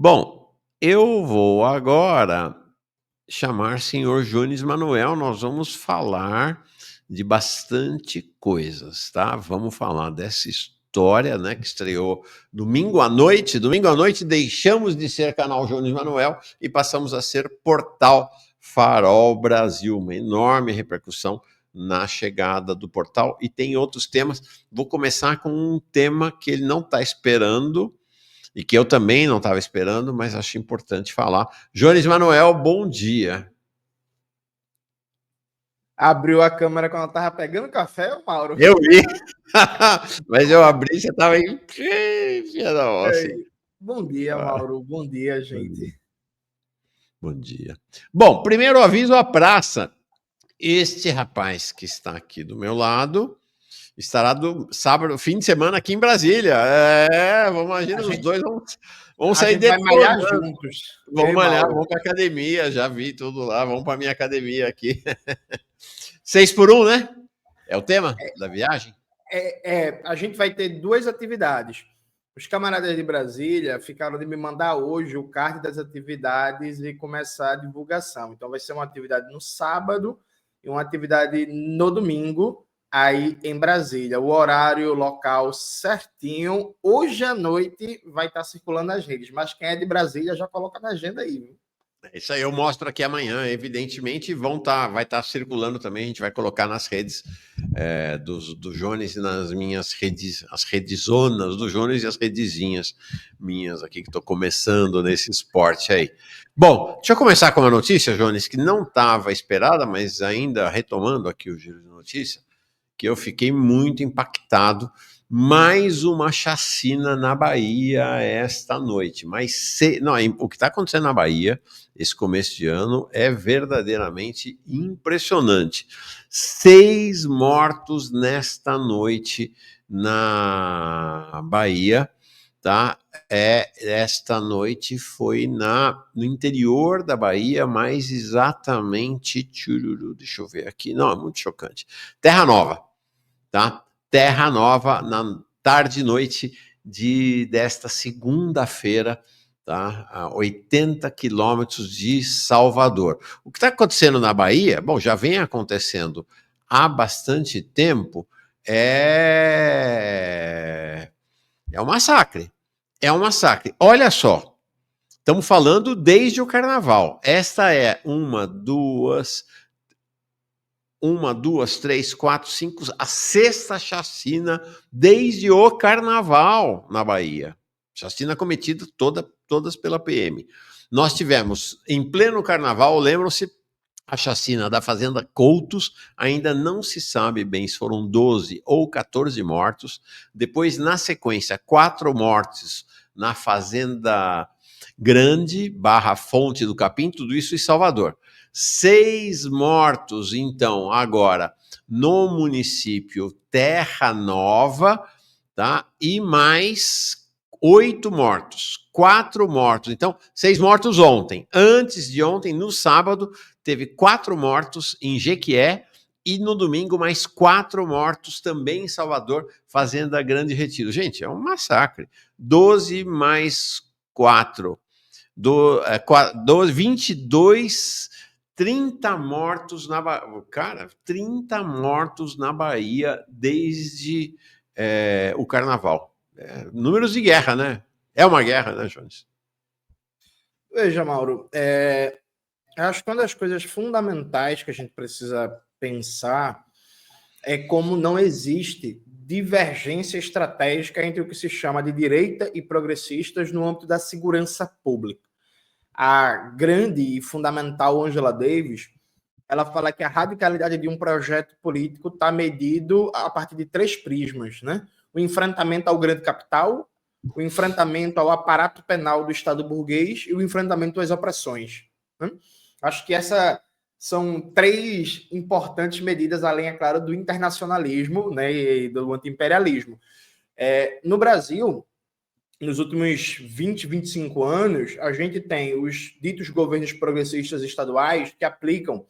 Bom, eu vou agora chamar senhor Jones Manuel, nós vamos falar de bastante coisas, tá? Vamos falar dessa história, né, que estreou domingo à noite. Domingo à noite deixamos de ser canal Jones Manuel e passamos a ser portal Farol Brasil, uma enorme repercussão na chegada do portal, e tem outros temas. Vou começar com um tema que ele não está esperando, e que eu também não estava esperando, mas acho importante falar. Jones Manuel, bom dia. Abriu a câmera quando eu tava pegando café, Mauro? Eu vi. Mas eu abri, você estava aí. Filha da nossa. Bom dia, Mauro. Bom dia, gente. Bom dia. Bom, primeiro aviso à praça. Este rapaz que está aqui do meu lado estará do sábado, fim de semana aqui em Brasília. Imagina, os dois vão sair vai malhar detonando. juntos. Vamos malhar, vamos para academia, já vi tudo lá, vamos para minha academia aqui. 6 por 1, né? É o tema da viagem? A gente vai ter duas atividades. Os camaradas de Brasília ficaram de me mandar hoje o card das atividades e começar a divulgação. Então vai ser uma atividade no sábado e uma atividade no domingo, aí em Brasília. O horário local certinho. Hoje à noite vai estar circulando nas redes, mas quem é de Brasília já coloca na agenda aí, viu? Isso aí eu mostro aqui amanhã, evidentemente, vai estar circulando também, a gente vai colocar nas redes do Jones e nas minhas redes, as redezonas do Jones e as redezinhas minhas aqui, que estou começando nesse esporte aí. Bom, deixa eu começar com uma notícia, Jones, que não estava esperada, mas ainda retomando aqui o giro de notícia, que eu fiquei muito impactado. Mais uma chacina na Bahia esta noite. O que está acontecendo na Bahia esse começo de ano é verdadeiramente impressionante. 6 mortos nesta noite na Bahia, tá? Esta noite foi no interior da Bahia, mais exatamente, deixa eu ver aqui, não, é muito chocante. Terra Nova, tá? Terra Nova, na tarde e noite desta segunda-feira, tá? A 80 quilômetros de Salvador. O que está acontecendo na Bahia, bom, já vem acontecendo há bastante tempo, é um massacre. É um massacre. Olha só, estamos falando desde o Carnaval. Esta é uma, duas, 3, 4, 5, a 6ª chacina desde o Carnaval na Bahia. Chacina cometida todas pela PM. Nós tivemos, em pleno Carnaval, lembram-se, a chacina da Fazenda Coutos, ainda não se sabe bem se foram 12 ou 14 mortos. Depois, na sequência, 4 mortes na Fazenda Grande, Fonte do Capim, tudo isso em Salvador. 6 mortos, então, agora, no município Terra Nova, tá? E mais 8 mortos, 4 mortos. Então, 6 mortos ontem. Antes de ontem, no sábado, teve 4 mortos em Jequié, e no domingo mais 4 mortos também em Salvador, Fazenda Grande Retiro. Gente, é um massacre. 12 mais 4, 12, 22, 30 mortos na Bahia. Cara, 30 mortos na Bahia desde o Carnaval. Números de guerra, né? É uma guerra, né, Jones? Veja, Mauro, acho que uma das coisas fundamentais que a gente precisa pensar é como não existe divergência estratégica entre o que se chama de direita e progressistas no âmbito da segurança pública. A grande e fundamental Angela Davis, ela fala que a radicalidade de um projeto político está medido a partir de 3 prismas, né? O enfrentamento ao grande capital, o enfrentamento ao aparato penal do Estado burguês e o enfrentamento às opressões, né? Acho que essas são 3 importantes medidas, além, é claro, do internacionalismo, né, e do anti-imperialismo. No Brasil, nos últimos 20, 25 anos, a gente tem os ditos governos progressistas estaduais que aplicam,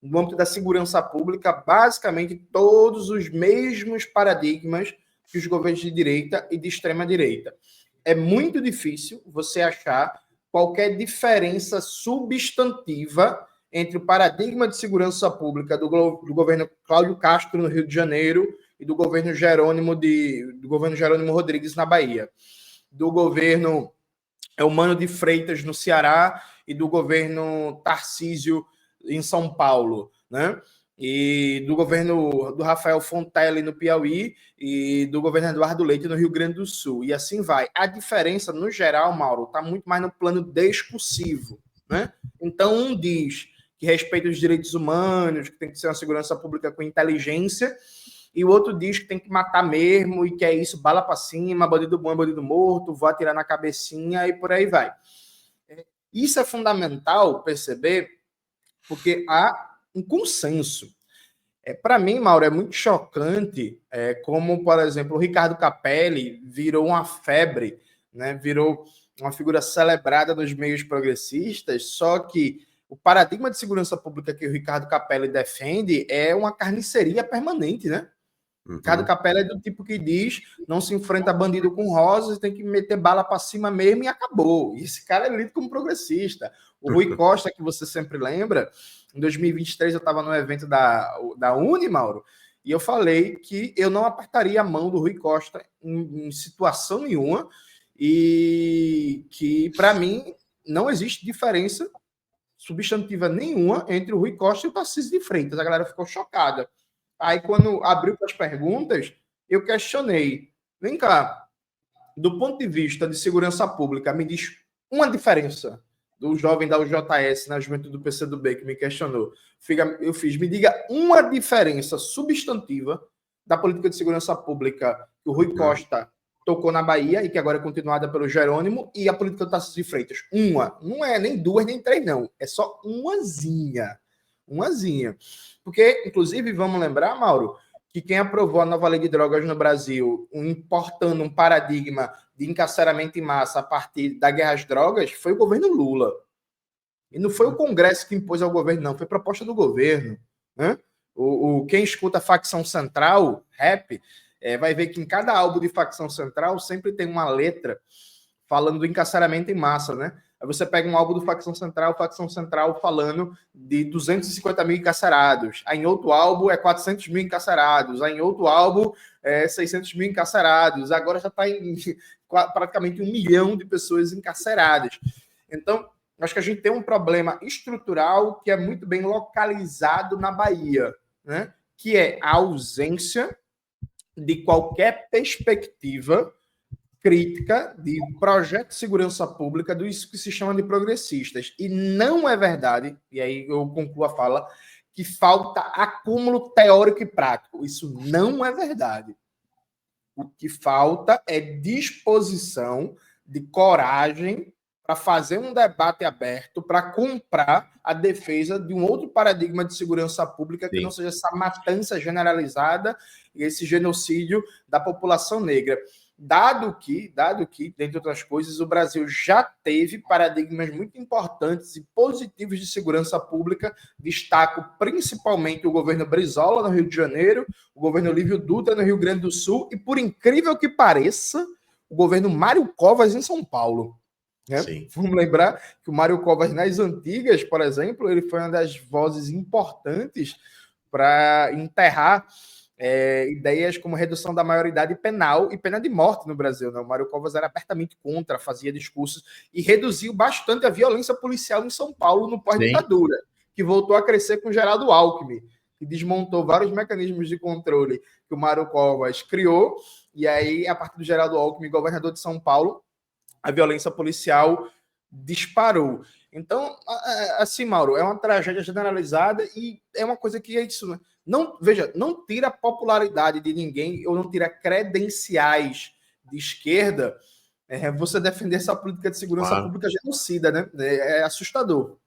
no âmbito da segurança pública, basicamente todos os mesmos paradigmas que os governos de direita e de extrema-direita. é muito difícil você achar qualquer diferença substantiva entre o paradigma de segurança pública do governo Cláudio Castro no Rio de Janeiro e do governo Jerônimo Rodrigues na Bahia, do governo Eumano de Freitas no Ceará e do governo Tarcísio em São Paulo, né? E do governo do Rafael Fontelli no Piauí e do governo Eduardo Leite no Rio Grande do Sul. E assim vai. A diferença, no geral, Mauro, está muito mais no plano discursivo, né? Então, um diz que respeita os direitos humanos, que tem que ser uma segurança pública com inteligência, e o outro diz que tem que matar mesmo, e que é isso, bala para cima, bandido bom é bandido morto, vou atirar na cabecinha, e por aí vai. Isso é fundamental perceber, porque há um consenso. Para mim, Mauro, é muito chocante como, por exemplo, o Ricardo Capelli virou uma febre, né? Virou uma figura celebrada nos meios progressistas, só que o paradigma de segurança pública que o Ricardo Capelli defende é uma carniceria permanente, né? Ricardo Capelli é do tipo que diz: não se enfrenta bandido com rosas, tem que meter bala para cima mesmo e acabou. E esse cara é lido como progressista. O Rui Costa, que você sempre lembra, em 2023 eu estava no evento da Uni, Mauro, e eu falei que eu não apertaria a mão do Rui Costa em situação nenhuma, e que, para mim, não existe diferença substantiva nenhuma entre o Rui Costa e o Tarcísio de Freitas. A galera ficou chocada. Aí, quando abriu para as perguntas, eu questionei. Vem cá, do ponto de vista de segurança pública, me diz uma diferença do jovem da UJS na juventude do PCdoB que me questionou. Eu fiz, me diga uma diferença substantiva da política de segurança pública que o Rui Costa tocou na Bahia e que agora é continuada pelo Jerônimo, e a política do Tarcísio de Freitas. Uma. Não é nem duas, nem três, não. É só umazinha. Umazinha. Porque, inclusive, vamos lembrar, Mauro, que quem aprovou a nova lei de drogas no Brasil, importando um paradigma de encarceramento em massa a partir da guerra às drogas, foi o governo Lula. E não foi o Congresso que impôs ao governo, não. Foi proposta do governo. Né? Quem escuta a Facção Central, rap, vai ver que em cada álbum de Facção Central sempre tem uma letra falando do encarceramento em massa, né? Aí você pega um álbum do Facção Central falando de 250 mil encarcerados. Aí em outro álbum é 400 mil encarcerados. Aí em outro álbum é 600 mil encarcerados. Agora já está em praticamente 1 milhão de pessoas encarceradas. Então, acho que a gente tem um problema estrutural que é muito bem localizado na Bahia, né? Que é a ausência de qualquer perspectiva crítica de projeto de segurança pública dos que se chama de progressistas. E não é verdade, e aí eu concluo a fala, que falta acúmulo teórico e prático. Isso não é verdade. O que falta é disposição de coragem para fazer um debate aberto, para comprar a defesa de um outro paradigma de segurança pública que não seja essa matança generalizada e esse genocídio da população negra. Dado que, dentre outras coisas, o Brasil já teve paradigmas muito importantes e positivos de segurança pública, destaco principalmente o governo Brizola, no Rio de Janeiro, o governo Lívio Dutra, no Rio Grande do Sul, e, por incrível que pareça, o governo Mário Covas, em São Paulo. Né? Vamos lembrar que o Mário Covas, nas antigas, por exemplo, ele foi uma das vozes importantes para enterrar ideias como redução da maioridade penal e pena de morte no Brasil. Né? O Mário Covas era abertamente contra, fazia discursos e reduziu bastante a violência policial em São Paulo no pós-ditadura, que voltou a crescer com Geraldo Alckmin, que desmontou vários mecanismos de controle que o Mário Covas criou, e aí, a partir do Geraldo Alckmin, governador de São Paulo, a violência policial disparou. Então, assim, Mauro, é uma tragédia generalizada e é uma coisa que é isso, né? Não tira a popularidade de ninguém ou não tira credenciais de esquerda você defender essa política de segurança pública genocida, né? É assustador.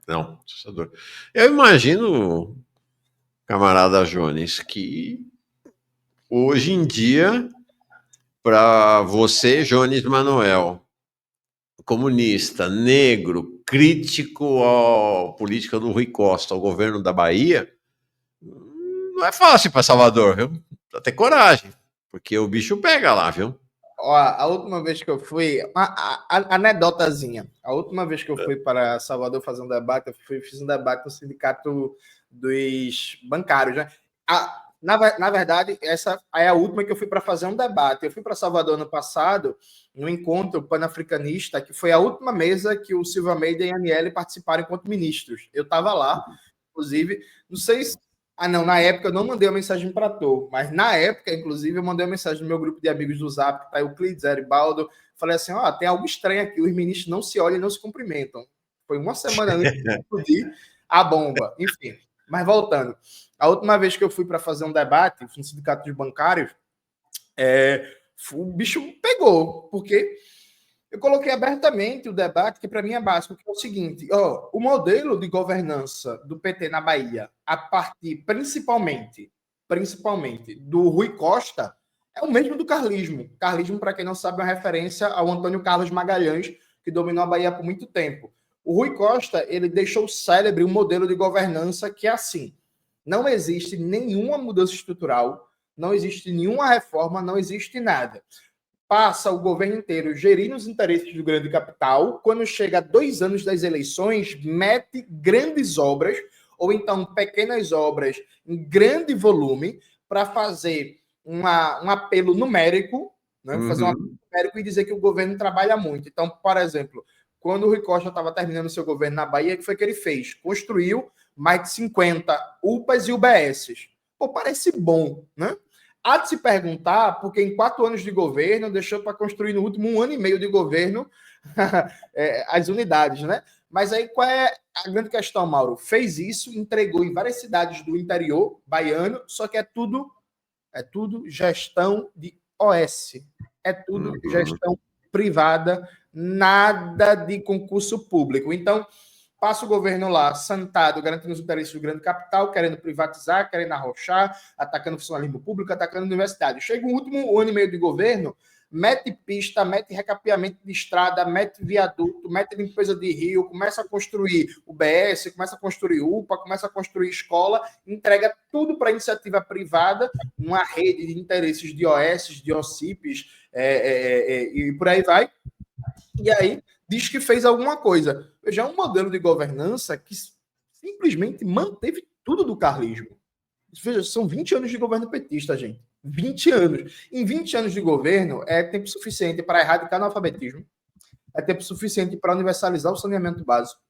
Não, assustador. Eu imagino, camarada Jones, que hoje em dia, para você, Jones Manuel, comunista, negro, crítico à política do Rui Costa, ao governo da Bahia, não é fácil para Salvador, viu? Precisa ter coragem, porque o bicho pega lá, viu? Ó, a última vez que eu fui, anedotazinha. A última vez que eu fui para Salvador fazer um debate, fiz um debate no sindicato dos bancários, né? Na verdade, essa é a última que eu fui para fazer um debate. Eu fui para Salvador ano passado, no encontro panafricanista, que foi a última mesa que o Silva Almeida e a Aniele participaram enquanto ministros. Eu estava lá, inclusive, não sei se. Não, na época eu não mandei uma mensagem para tu, mas na época, inclusive, eu mandei uma mensagem no meu grupo de amigos do Zap, que tá Euclides, Eribaldo, falei assim, ó, tem algo estranho aqui, os ministros não se olham e não se cumprimentam. Foi uma semana antes de explodir a bomba. Enfim, mas voltando. A última vez que eu fui para fazer um debate no sindicato dos bancários, o bicho pegou, porque eu coloquei abertamente o debate, que para mim é básico, que é o seguinte, o modelo de governança do PT na Bahia, a partir principalmente do Rui Costa, é o mesmo do carlismo. Carlismo, para quem não sabe, é uma referência ao Antônio Carlos Magalhães, que dominou a Bahia por muito tempo. O Rui Costa, ele deixou célebre um modelo de governança que é assim, não existe nenhuma mudança estrutural, não existe nenhuma reforma, não existe nada. Passa o governo inteiro gerindo os interesses do grande capital, quando chega a 2 anos das eleições, mete grandes obras, ou então pequenas obras em grande volume, para fazer um apelo numérico, né? Fazer um apelo numérico e dizer que o governo trabalha muito. Então, por exemplo, quando o Rui Costa estava terminando o seu governo na Bahia, o que foi que ele fez? Construiu mais de 50 UPAs e UBSs. Pô, parece bom, né? Há de se perguntar, porque em 4 anos de governo, deixou para construir no último 1 ano e meio de governo as unidades, né? Mas aí qual é a grande questão, Mauro? Fez isso, entregou em várias cidades do interior baiano, só que é tudo gestão de OS. É tudo gestão privada, nada de concurso público. Então, passa o governo lá, sentado, garantindo os interesses do grande capital, querendo privatizar, querendo arrochar, atacando o funcionalismo público, atacando a universidade. Chega o último 1 ano e meio de governo, mete pista, mete recapeamento de estrada, mete viaduto, mete limpeza de rio, começa a construir UBS, começa a construir UPA, começa a construir escola, entrega tudo para a iniciativa privada, numa rede de interesses de OS, de OCIPs, e por aí vai. E aí diz que fez alguma coisa. Já é um modelo de governança que simplesmente manteve tudo do carlismo. Veja, são 20 anos de governo petista, gente. 20 anos. Em 20 anos de governo, é tempo suficiente para erradicar o analfabetismo. É tempo suficiente para universalizar o saneamento básico.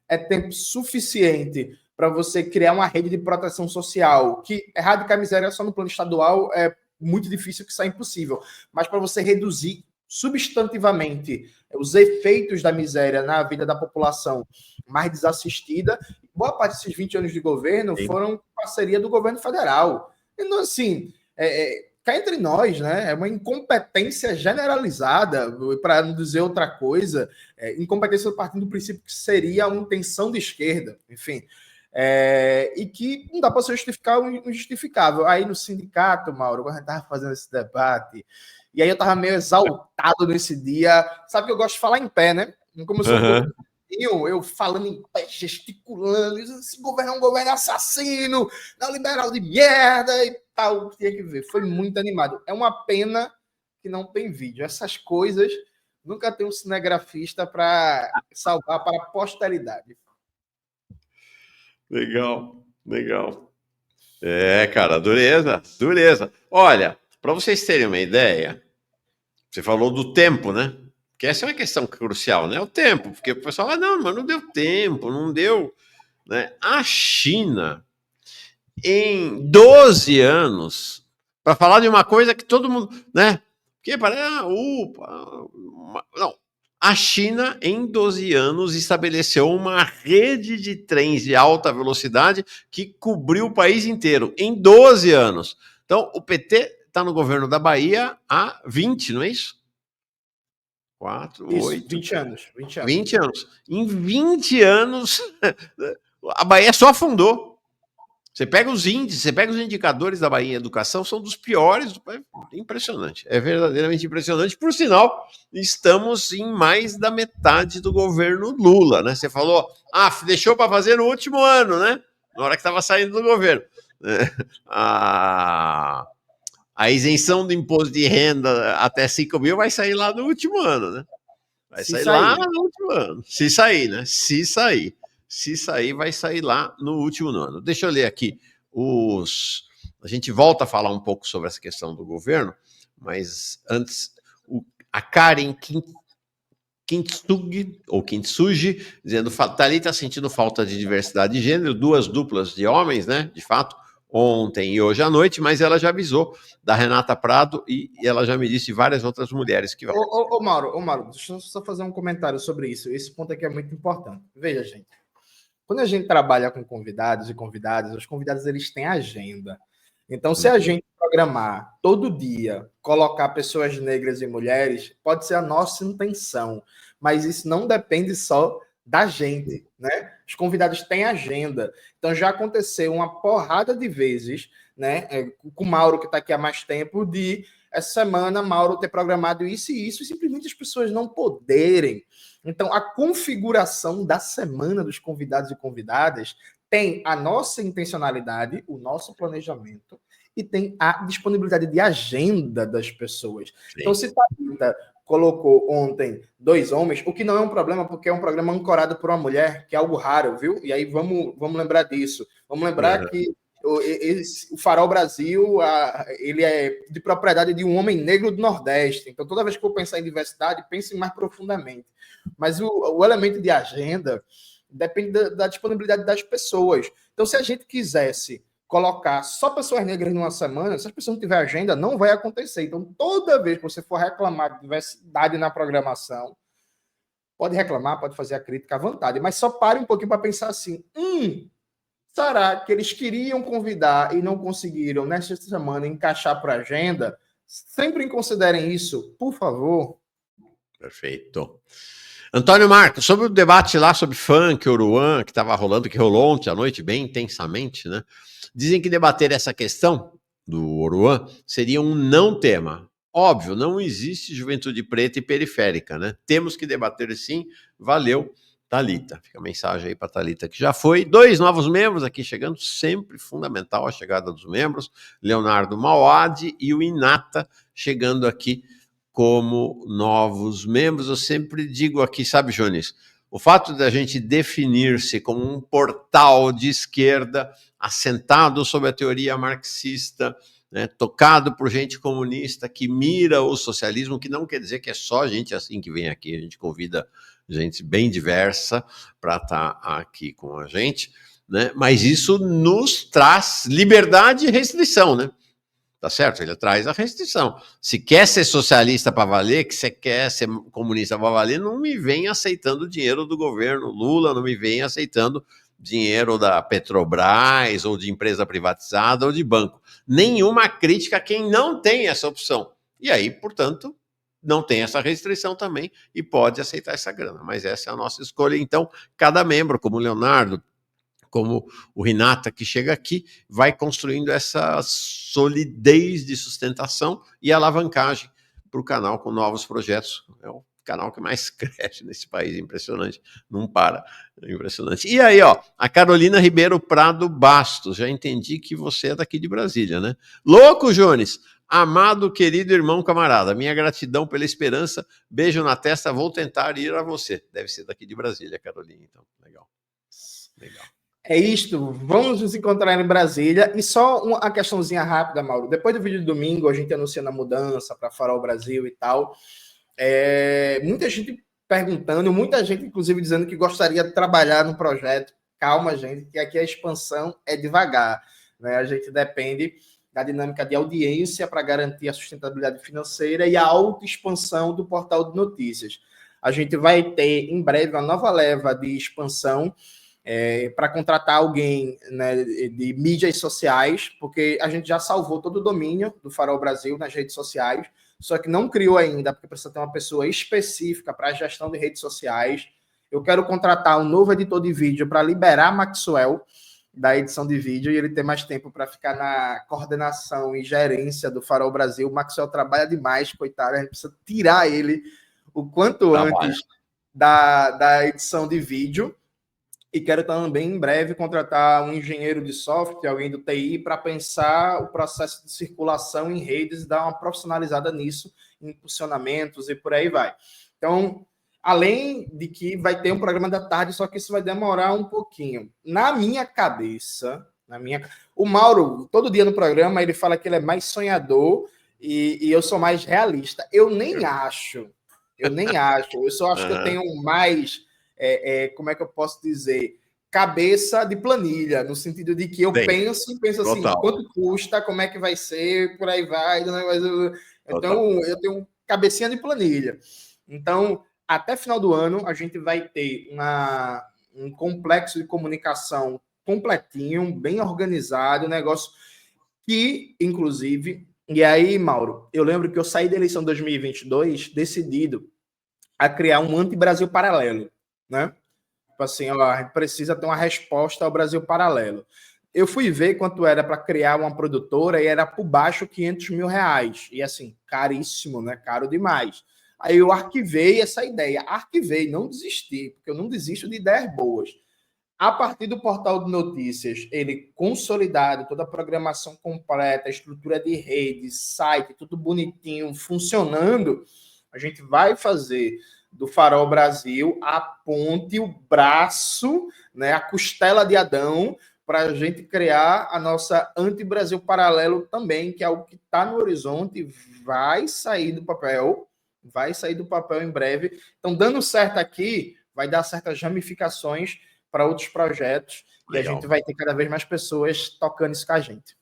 É tempo suficiente para você criar uma rede de proteção social, que erradicar a miséria só no plano estadual é muito difícil, que isso é impossível. Mas para você reduzir substantivamente os efeitos da miséria na vida da população mais desassistida, boa parte desses 20 anos de governo foram parceria do governo federal. Então, assim, cá entre nós, né, é uma incompetência generalizada, para não dizer outra coisa, incompetência partindo do princípio que seria uma intenção de esquerda, enfim, e que não dá para se justificar o injustificável. Aí no sindicato, Mauro, quando a gente estava fazendo esse debate, e aí eu tava meio exaltado nesse dia. Sabe que eu gosto de falar em pé, né? Como eu sou eu falando em pé, gesticulando. Esse governo é um governo assassino, neoliberal de merda e tal. Tinha que ver. Foi muito animado. É uma pena que não tem vídeo. Essas coisas nunca tem um cinegrafista para salvar para a posteridade. Legal, legal. Cara, dureza. Olha, para vocês terem uma ideia, você falou do tempo, né? Porque essa é uma questão crucial, né? O tempo, porque o pessoal fala, não, mas não deu tempo, não deu. Né? A China, em 12 anos, para falar de uma coisa que todo mundo, né? Porque parece, não. A China, em 12 anos, estabeleceu uma rede de trens de alta velocidade que cobriu o país inteiro, em 12 anos. Então, o PT está no governo da Bahia há 20, não é isso? 4, Isso, 8... 20 anos. 20 anos. Em 20 anos, a Bahia só afundou. Você pega os índices, você pega os indicadores da Bahia em educação, são dos piores do país. Impressionante. É verdadeiramente impressionante. Por sinal, estamos em mais da metade do governo Lula, né? Você falou, deixou para fazer no último ano, né? Na hora que estava saindo do governo. A a isenção do imposto de renda até 5 mil vai sair lá no último ano, né? Vai sair lá no último ano. Se sair, né? Se sair. Se sair, vai sair lá no último ano. Deixa eu ler aqui os... A gente volta a falar um pouco sobre essa questão do governo, mas antes, a Karen Kintsugi, dizendo, Thalita sentindo falta de diversidade de gênero, 2 duplas de homens, né? De fato, ontem e hoje à noite, mas ela já avisou da Renata Prado e ela já me disse várias outras mulheres que vão. Mauro, deixa eu só fazer um comentário sobre isso. Esse ponto aqui é muito importante. Veja, gente, quando a gente trabalha com convidados e convidadas, os convidados eles têm agenda. Então, se a gente programar todo dia, colocar pessoas negras e mulheres, pode ser a nossa intenção, mas isso não depende só da gente, né? Os convidados têm agenda. Então, já aconteceu uma porrada de vezes, né? Com o Mauro, que está aqui há mais tempo, de essa semana Mauro ter programado isso e isso, e simplesmente as pessoas não poderem. Então, a configuração da semana dos convidados e convidadas tem a nossa intencionalidade, o nosso planejamento, e tem a disponibilidade de agenda das pessoas. Sim. Então, se Thalita colocou ontem 2 homens, o que não é um problema, porque é um programa ancorado por uma mulher, que é algo raro, viu? E aí vamos lembrar disso. Vamos lembrar que o Farol Brasil, ele é de propriedade de um homem negro do Nordeste. Então, toda vez que eu pensar em diversidade, pense mais profundamente. Mas o elemento de agenda depende da disponibilidade das pessoas. Então, se a gente quisesse colocar só pessoas negras numa semana, se as pessoas não tiverem agenda, não vai acontecer. Então, toda vez que você for reclamar de diversidade na programação, pode reclamar, pode fazer a crítica à vontade, mas só pare um pouquinho para pensar assim, será que eles queriam convidar e não conseguiram, nesta semana, encaixar para a agenda? Sempre considerem isso, por favor. Perfeito. Antônio Marcos, sobre o debate lá sobre funk, Oruan, que estava rolando, que rolou ontem à noite bem intensamente, né? Dizem que debater essa questão do Oruan seria um não tema. Óbvio, não existe juventude preta e periférica, né? Temos que debater sim. Valeu, Thalita. Fica a mensagem aí para Thalita, que já foi. 2 novos membros aqui chegando, sempre fundamental a chegada dos membros. Leonardo Mauad e o Inata chegando aqui como novos membros. Eu sempre digo aqui, sabe, Jones, o fato da gente definir-se como um portal de esquerda assentado sobre a teoria marxista, né, tocado por gente comunista que mira o socialismo, que não quer dizer que é só gente assim que vem aqui, a gente convida gente bem diversa para estar aqui com a gente, né, mas isso nos traz liberdade e restrição, né? Tá certo? Ele traz a restrição. Se quer ser socialista para valer, que você quer ser comunista para valer, não me vem aceitando dinheiro do governo Lula, não me vem aceitando dinheiro da Petrobras, ou de empresa privatizada, ou de banco. Nenhuma crítica a quem não tem essa opção. E aí, portanto, não tem essa restrição também e pode aceitar essa grana. Mas essa é a nossa escolha. Então, cada membro, como o Leonardo, como o Renata, que chega aqui, vai construindo essa solidez de sustentação e alavancagem para o canal com novos projetos. É o canal que mais cresce nesse país, impressionante, não para, é impressionante. E aí, ó, a Carolina Ribeiro Prado Bastos, já entendi que você é daqui de Brasília, né? Louco, Jones! Amado, querido irmão, camarada, minha gratidão pela esperança, beijo na testa, vou tentar ir a você. Deve ser daqui de Brasília, Carolina, então, legal. Legal. É isto, vamos nos encontrar em Brasília. E só uma questãozinha rápida, Mauro. Depois do vídeo de domingo, a gente anunciando a mudança para Farol Brasil e tal. Muita gente perguntando, muita gente, inclusive, dizendo que gostaria de trabalhar no projeto. Calma, gente, que aqui a expansão é devagar, né? A gente depende da dinâmica de audiência para garantir a sustentabilidade financeira e a autoexpansão do portal de notícias. A gente vai ter, em breve, uma nova leva de expansão para contratar alguém, né, de mídias sociais, porque a gente já salvou todo o domínio do Farol Brasil nas redes sociais, só que não criou ainda, porque precisa ter uma pessoa específica para a gestão de redes sociais. Eu quero contratar um novo editor de vídeo para liberar Maxwell da edição de vídeo e ele ter mais tempo para ficar na coordenação e gerência do Farol Brasil. O Maxwell trabalha demais, coitado, a gente precisa tirar ele o quanto antes da edição de vídeo. E quero também, em breve, contratar um engenheiro de software, alguém do TI, para pensar o processo de circulação em redes, dar uma profissionalizada nisso, em impulsionamentos e por aí vai. Então, além de que vai ter um programa da tarde, só que isso vai demorar um pouquinho. Na minha cabeça, o Mauro, todo dia no programa, ele fala que ele é mais sonhador e eu sou mais realista. Eu nem acho. Eu só acho que eu tenho mais como é que eu posso dizer? Cabeça de planilha, no sentido de que eu penso assim, quanto custa, como é que vai ser, por aí vai. Então, eu tenho cabecinha de planilha. Então, até final do ano, a gente vai ter um complexo de comunicação completinho, bem organizado, um negócio que, inclusive, e aí, Mauro, eu lembro que eu saí da eleição de 2022 decidido a criar um anti-Brasil paralelo, né? Tipo assim, ó, a gente precisa ter uma resposta ao Brasil paralelo. Eu fui ver quanto era para criar uma produtora e era por baixo R$500 mil. E assim, caríssimo, né? Caro demais. Aí eu arquivei essa ideia. Arquivei, não desisti, porque eu não desisto de ideias boas. A partir do portal de notícias, ele consolidado, toda a programação completa, estrutura de rede, site, tudo bonitinho, funcionando, a gente vai fazer do Farol Brasil a ponte, o braço, né, a costela de Adão, para a gente criar a nossa anti-Brasil paralelo também, que é algo que está no horizonte, vai sair do papel em breve. Então, dando certo aqui, vai dar certas ramificações para outros projetos. Legal. E a gente vai ter cada vez mais pessoas tocando isso com a gente.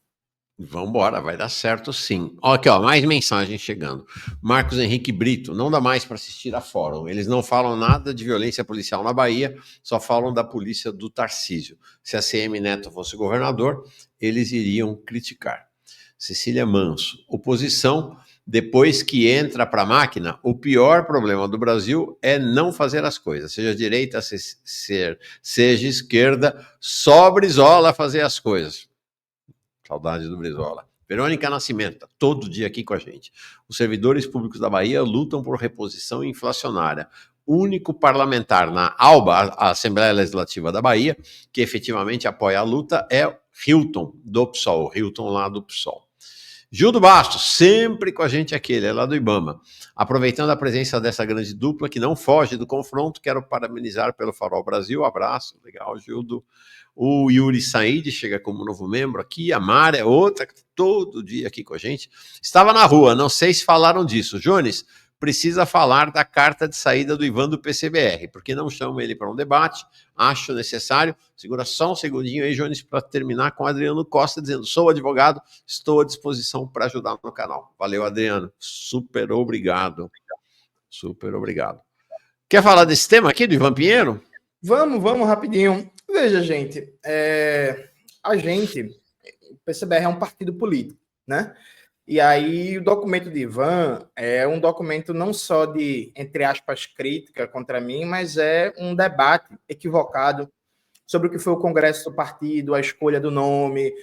Vamos embora, vai dar certo sim. Aqui, ó, mais mensagens chegando. Marcos Henrique Brito, não dá mais para assistir a fórum. Eles não falam nada de violência policial na Bahia, só falam da polícia do Tarcísio. Se a CM Neto fosse governador, eles iriam criticar. Cecília Manso, oposição, depois que entra para a máquina, o pior problema do Brasil é não fazer as coisas. Seja direita, seja esquerda, só Brizola fazer as coisas. Saudade do Brizola. Verônica Nascimento, todo dia aqui com a gente. Os servidores públicos da Bahia lutam por reposição inflacionária. O único parlamentar na ALBA, a Assembleia Legislativa da Bahia, que efetivamente apoia a luta é Hilton, do PSOL. Hilton lá do PSOL. Gildo Bastos, sempre com a gente aqui, ele é lá do Ibama. Aproveitando a presença dessa grande dupla que não foge do confronto, quero parabenizar pelo Farol Brasil. Abraço, legal, Gildo. O Yuri Said chega como novo membro aqui. A Mara é outra, todo dia aqui com a gente. Estava na rua, não sei se falaram disso. Jones, precisa falar da carta de saída do Ivan do PCBR, porque não chamam ele para um debate, acho necessário. Segura só um segundinho aí, Jones, para terminar com o Adriano Costa, dizendo, sou advogado, estou à disposição para ajudar no canal. Valeu, Adriano. Super obrigado. Super obrigado. Quer falar desse tema aqui, do Ivan Pinheiro? Vamos rapidinho. Veja, gente, o PCBR é um partido político, né? E aí o documento de Ivan é um documento não só de, entre aspas, crítica contra mim, mas é um debate equivocado sobre o que foi o congresso do partido, a escolha do nome.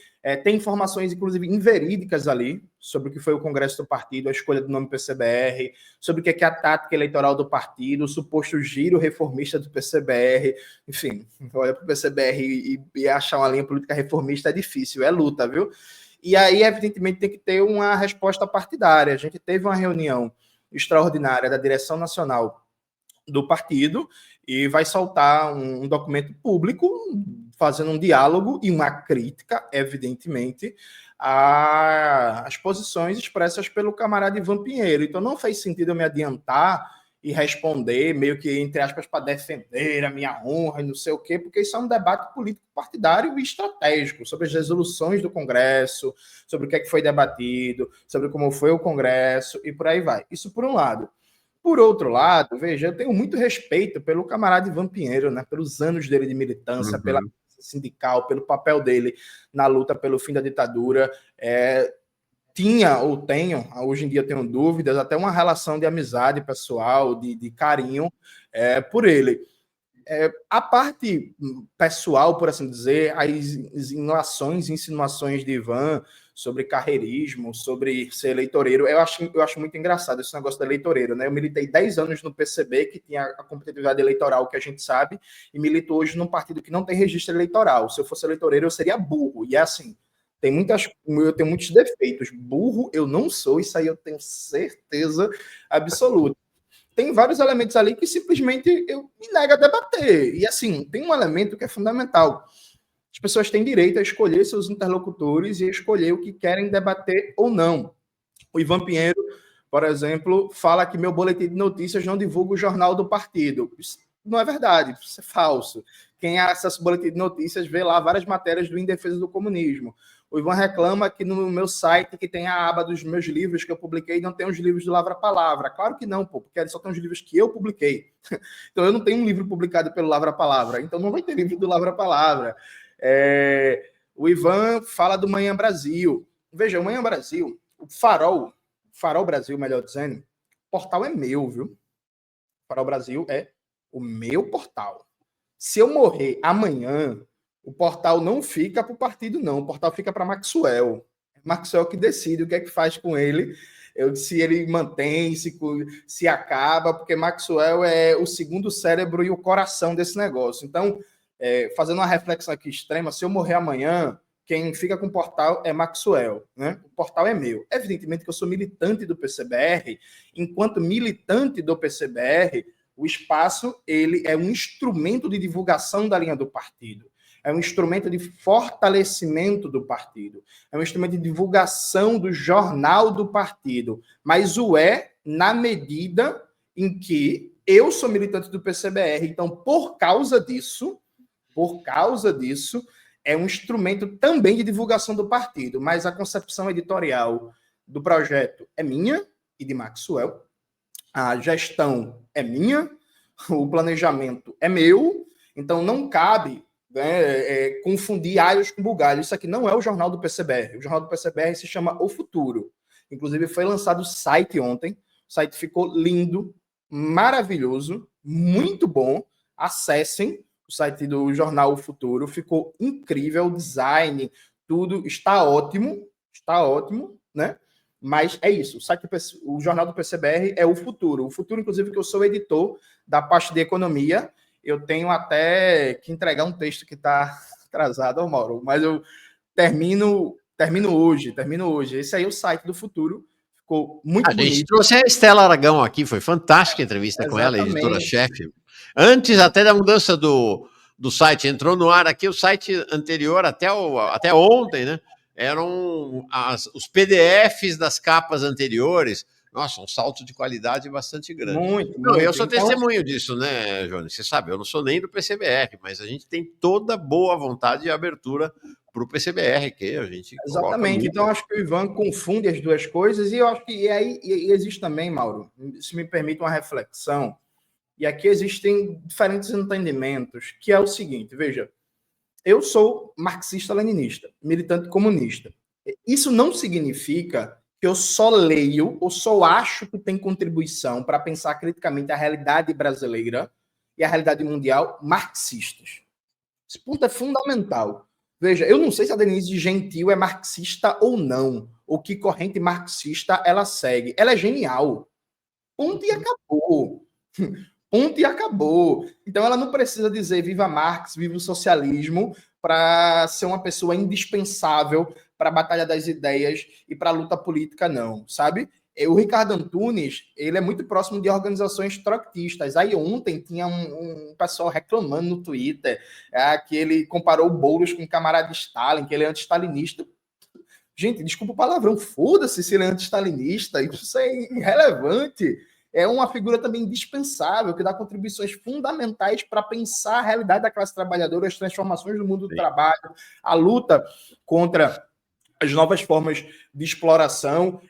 Tem informações, inclusive, inverídicas ali sobre o que foi o congresso do partido, a escolha do nome PCBR, sobre o que é a tática eleitoral do partido, o suposto giro reformista do PCBR. Enfim, olha para o PCBR e achar uma linha política reformista é difícil, é luta, viu? E aí, evidentemente, tem que ter uma resposta partidária. A gente teve uma reunião extraordinária da direção nacional do partido e vai soltar um documento público fazendo um diálogo e uma crítica, evidentemente, às posições expressas pelo camarada Ivan Pinheiro. Então não fez sentido eu me adiantar e responder meio que, entre aspas, para defender a minha honra e não sei o quê, porque isso é um debate político partidário e estratégico sobre as resoluções do Congresso, sobre o que é que foi debatido, sobre como foi o Congresso e por aí vai. Isso por um lado. Por outro lado, veja, eu tenho muito respeito pelo camarada Ivan Pinheiro, né? Pelos anos dele de militância, pela sindical, pelo papel dele na luta pelo fim da ditadura. Tinha ou tenho, hoje em dia tenho dúvidas, até uma relação de amizade pessoal, de carinho por ele. A parte pessoal, por assim dizer, as insinuações de Ivan sobre carreirismo, sobre ser eleitoreiro. Eu acho muito engraçado esse negócio da eleitoreiro, né? Eu militei 10 anos no PCB, que tinha a competitividade eleitoral que a gente sabe, e milito hoje num partido que não tem registro eleitoral. Se eu fosse eleitoreiro, eu seria burro. E é assim, eu tenho muitos defeitos. Burro eu não sou, isso aí eu tenho certeza absoluta. Tem vários elementos ali que simplesmente eu me nego a debater. E assim, tem um elemento que é fundamental. As pessoas têm direito a escolher seus interlocutores e a escolher o que querem debater ou não. O Ivan Pinheiro, por exemplo, fala que meu boletim de notícias não divulga o jornal do partido. Isso não é verdade, isso é falso. Quem acessa o boletim de notícias vê lá várias matérias do Em Defesa do Comunismo. O Ivan reclama que no meu site, que tem a aba dos meus livros que eu publiquei, não tem os livros do Lavra Palavra. Claro que não, pô, porque só tem os livros que eu publiquei. Então eu não tenho um livro publicado pelo Lavra Palavra, então não vai ter livro do Lavra Palavra. O Ivan fala do Manhã Brasil. Veja, o Manhã Brasil, o Farol Brasil, melhor dizendo, o portal é meu, viu? O Farol Brasil é o meu portal. Se eu morrer amanhã, o portal não fica para o partido, não. O portal fica para Maxwell. É Maxwell que decide o que é que faz com ele. Se ele mantém, se acaba, porque Maxwell é o segundo cérebro e o coração desse negócio. Então, fazendo uma reflexão aqui extrema, se eu morrer amanhã, quem fica com o portal é Maxwell, né? O portal é meu. Evidentemente que eu sou militante do PCBR. Enquanto militante do PCBR, o espaço ele é um instrumento de divulgação da linha do partido. É um instrumento de fortalecimento do partido. É um instrumento de divulgação do jornal do partido. Mas o na medida em que eu sou militante do PCBR. Então, por causa disso, é um instrumento também de divulgação do partido. Mas a concepção editorial do projeto é minha e de Maxwell. A gestão é minha, o planejamento é meu, então não cabe confundir alhos com bugalhos. Isso aqui não é o jornal do PCBR. O jornal do PCBR se chama O Futuro. Inclusive, foi lançado o site ontem. O site ficou lindo, maravilhoso, muito bom. Acessem o site do jornal O Futuro. Ficou incrível, o design, tudo está ótimo, né? Mas é isso, o jornal do PCBR é O Futuro. O Futuro, inclusive, que eu sou editor da parte de economia. Eu tenho até que entregar um texto que está atrasado, Mauro, mas eu termino hoje. Esse aí é o site do Futuro. Ficou muito bonito. A gente trouxe a Estela Aragão aqui, foi fantástica a entrevista com ela, editora-chefe. Antes até da mudança do site, entrou no ar aqui o site anterior, até ontem, né? Eram os PDFs das capas anteriores. Nossa, um salto de qualidade bastante grande. Muito. Eu sou testemunho disso, né, Johnny? Você sabe, eu não sou nem do PCBR, mas a gente tem toda boa vontade e abertura para o PCBR, que a gente Exatamente. Então, acho que o Ivan confunde as duas coisas, e eu acho que aí existe também, Mauro, se me permite uma reflexão, e aqui existem diferentes entendimentos, que é o seguinte, veja, eu sou marxista-leninista, militante comunista. Isso não significa que eu só leio ou só acho que tem contribuição para pensar criticamente a realidade brasileira e a realidade mundial marxistas. Esse ponto é fundamental. Veja, eu não sei se a Denise Gentil é marxista ou não, ou que corrente marxista ela segue. Ela é genial. Ponto e acabou. Ponto e acabou. Então ela não precisa dizer viva Marx, viva o socialismo, para ser uma pessoa indispensável para a batalha das ideias e para a luta política, não, sabe? O Ricardo Antunes, ele é muito próximo de organizações trotskistas. Aí ontem tinha um pessoal reclamando no Twitter que ele comparou o Boulos com o camarada Stalin, que ele é anti-stalinista. Gente, desculpa o palavrão, foda-se se ele é anti-stalinista, isso é irrelevante. É uma figura também indispensável, que dá contribuições fundamentais para pensar a realidade da classe trabalhadora, as transformações do mundo do trabalho, a luta contra as novas formas de exploração.